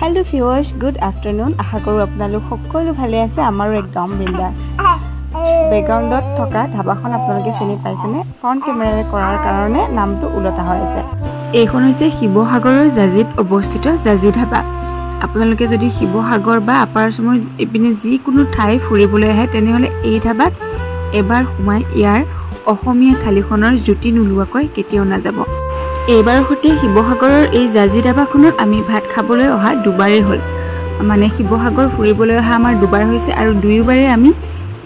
Hello viewers, good afternoon. আশা কৰো আপোনালোক সকলো ভালে আছে। আমাৰো একদম বিন্দাস। বেকগ্ৰাউণ্ডত থকা ধাবাখন আপোনালোকে চিনি পাইছেনে? ফ্ৰণ্ট কেমেৰাৰে কৰাৰ কাৰণে নামটো উলটা হৈ আছে। এইখন হৈছে শিৱসাগৰৰ জাজিত অৱস্থিত জাজি ধাবা। আপোনালোকে যদি শিৱসাগৰ বা আপাৰ আসামৰ ইপিনে যিকোনো ঠাই ফুৰিবলৈ আহে তেনেহলে এই ধাবাত এবাৰ সোমাই ইয়াৰ অসমীয়া থালিখনৰ জুতি নুলুৱাকৈ কেতিয়াও নাযাব। এইবাৰ হতে শিৱসাগৰৰ এই জাজি ধাবাখনত আমি ভাত খাবলৈ অহা দুবাৰেই হ'ল। মানে শিৱসাগৰ ফুৰিবলৈ অহা আমাৰ দুবাৰ হৈছে আৰু দুইবাৰে আমি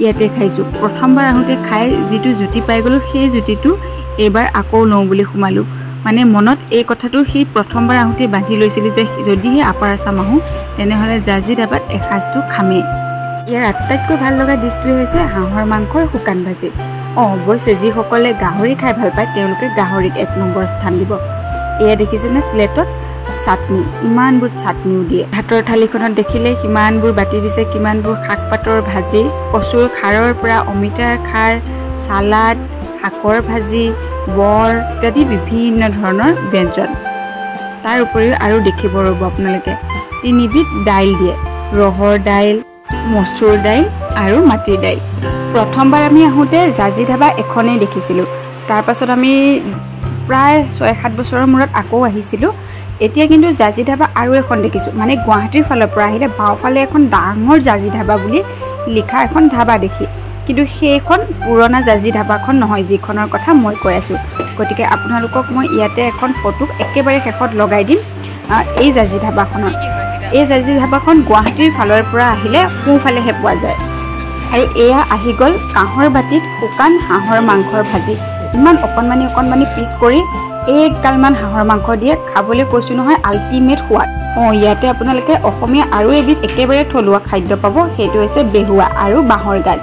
ইয়াতে খাইছো। প্ৰথমবাৰ আহোতে খাই যিটো জুতি পাই গলো সেই জুতিটো এইবাৰ আকৌ লওঁ বুলি সোমালো। মানে মনত এই কথাটো সেই প্ৰথমবাৰ আহোতে বান্ধি লৈছিল যে যদিহে আপাৰ আসাম আহোঁ তেনেহলে জাজি ধাবাত এসাঁজটো খামেই। ইয়াৰ আটাইতকৈ ভাল লগা ডিছটোৱে হৈছে হাঁহৰ মাংসৰ শুকান ভাজি। অৱশ্যে যিসকলে গাহৰি খাই ভাল পায় তেওঁলোকে গাহৰিক এক নম্বৰ স্থান দিব। এয়া দেখিছেনে প্লেটত চাটনি, ইমানবোৰ চাটনিও দিয়ে। ভাতৰ থালিখনত দেখিলে কিমানবোৰ বাতি দিছে, কিমানবোৰ শাক পাতৰ ভাজি, কচুৰ খাৰৰ পৰা অমিতাৰ খাৰ, চালাড, শাকৰ ভাজি, বৰ ইত্যাদি বিভিন্ন ধৰণৰ ব্যঞ্জন। তাৰ উপৰিও আৰু দেখিব ৰ'ব আপোনালোকে 3বিধ দাইল দিয়ে, ৰহৰ দাইল, মচুৰ দাইল আৰু মাটিৰ দাইল। প্ৰথমবাৰ আমি আহোঁতে জাজি ধাবা এখনেই দেখিছিলোঁ। তাৰপাছত আমি প্ৰায় 6-7 বছৰৰ মূৰত আকৌ আহিছিলোঁ। এতিয়া কিন্তু জাজি ধাবা আৰু এখন দেখিছোঁ। মানে গুৱাহাটীৰ ফালৰ পৰা আহিলে বাওঁফালে এখন ডাঙৰ জাজি ধাবা বুলি লিখা এখন ধাবা দেখি, কিন্তু সেইখন পুৰণা জাজি ধাবাখন নহয় যিখনৰ কথা মই কৈ আছোঁ। গতিকে আপোনালোকক মই ইয়াতে এখন ফটো একেবাৰে শেষত লগাই দিম এই জাজি ধাবাখনৰ। এই জাজি ধাবাখন গুৱাহাটীৰ ফালৰ পৰা আহিলে সোঁফালেহে পোৱা যায়। আৰু এয়া আহি গ'ল কাঁহৰ বাতিত শুকান হাঁহৰ মাংসৰ ভাজি। ইমান অকণমানি পিচ কৰি একগালমান হাঁহৰ মাংস দিয়ে, খাবলৈ কৈছোঁ নহয় আল্টিমেট সোৱাদ। ইয়াতে আপোনালোকে অসমীয়া আৰু এবিধ একেবাৰে থলুৱা খাদ্য পাব, সেইটো হৈছে বেহুৱা আৰু বাঁহৰ গাজ।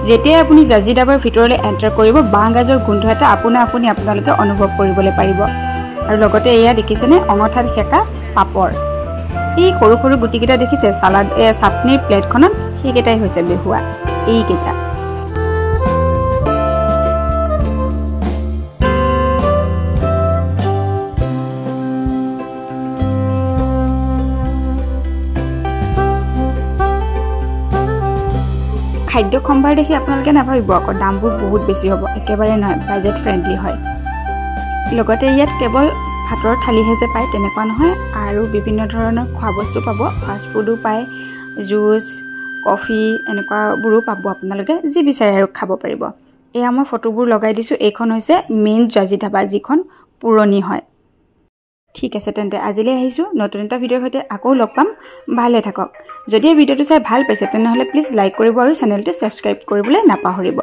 যেতিয়াই আপুনি জাজি ধাবাৰ ভিতৰলৈ এণ্টাৰ কৰিব বাঁহ গাজৰ গোন্ধ এটা আপোনালোকে অনুভৱ কৰিবলৈ পাৰিব। আৰু লগতে এয়া দেখিছেনে অঙঠাত সেকা পাপৰ। এই সৰু সৰু গুটিকেইটা দেখিছে চালাড চাটনিৰ প্লেটখনত, সেইকেইটাই হৈছে বেহুৱা। এইকেইটা খাদ্য সম্ভাৰ দেখি আপোনালোকে নাভাবিব আকৌ দামবোৰ বহুত বেছি হ'ব। একেবাৰে নহয়, বাজেট ফ্ৰেণ্ডলি হয়। লগতে ইয়াত কেৱল ভাতৰ থালিহে যে পায় তেনেকুৱা নহয়, আৰু বিভিন্ন ধৰণৰ খোৱা বস্তু পাব, ফাষ্ট ফুডো পায়, জুচ, কফি এনেকুৱাবোৰো পাব। আপোনালোকে যি বিচাৰে আৰু খাব পাৰিব। এয়া মই ফটোবোৰ লগাই দিছোঁ। এইখন হৈছে মেইন জাজি ধাবা, যিখন পুৰণি হয়। ঠিক আছে তেন্তে আজিলৈ আহিছোঁ। নতুন এটা ভিডিঅ'ৰ সৈতে আকৌ লগ পাম। ভালে থাকক। যদি এই ভিডিঅ'টো চাই ভাল পাইছে তেনেহ'লে প্লিজ লাইক কৰিব আৰু চেনেলটো ছাবস্ক্ৰাইব কৰিবলৈ নাপাহৰিব।